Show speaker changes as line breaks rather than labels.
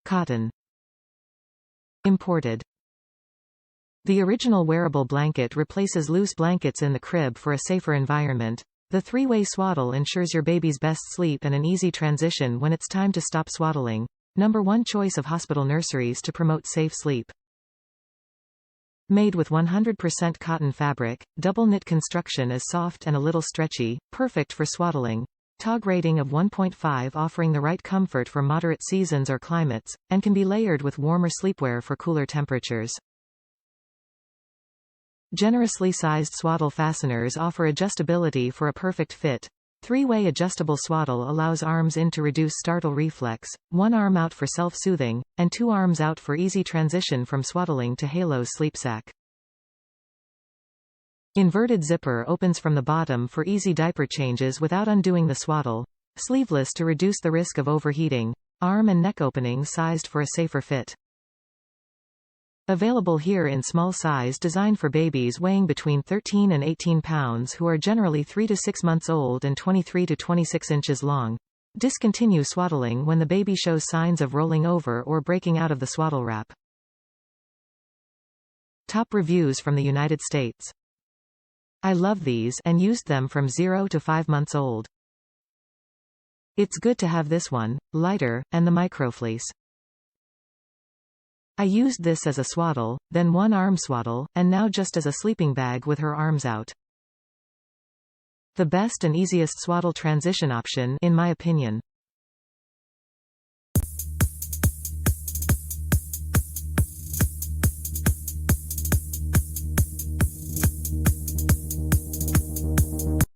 Cotton. Imported. The original wearable blanket replaces loose blankets in the crib for a safer environment. The three-way swaddle ensures your baby's best sleep and an easy transition when it's time to stop swaddling. #1 choice of hospital nurseries to promote safe sleep. Made with 100% cotton fabric, double knit construction is soft and a little stretchy, perfect for swaddling. TOG rating of 1.5, offering the right comfort for moderate seasons or climates, and can be layered with warmer sleepwear for cooler temperatures. Generously sized swaddle fasteners offer adjustability for a perfect fit. Three-way adjustable swaddle allows arms in to reduce startle reflex, one arm out for self-soothing, and two arms out for easy transition from swaddling to halo sleepsack. Inverted zipper opens from the bottom for easy diaper changes without undoing the swaddle. Sleeveless to reduce the risk of overheating. Arm and neck openings sized for a safer fit. Available here in small size, designed for babies weighing between 13 and 18 pounds who are generally 3 to 6 months old and 23 to 26 inches long. Discontinue swaddling when the baby shows signs of rolling over or breaking out of the swaddle wrap. Top reviews from the United States. I love these and used them from 0 to 5 months old. It's good to have this one, lighter, and the microfleece. I used this as a swaddle, then one arm swaddle, and now just as a sleeping bag with her arms out. The best and easiest swaddle transition option, in my opinion.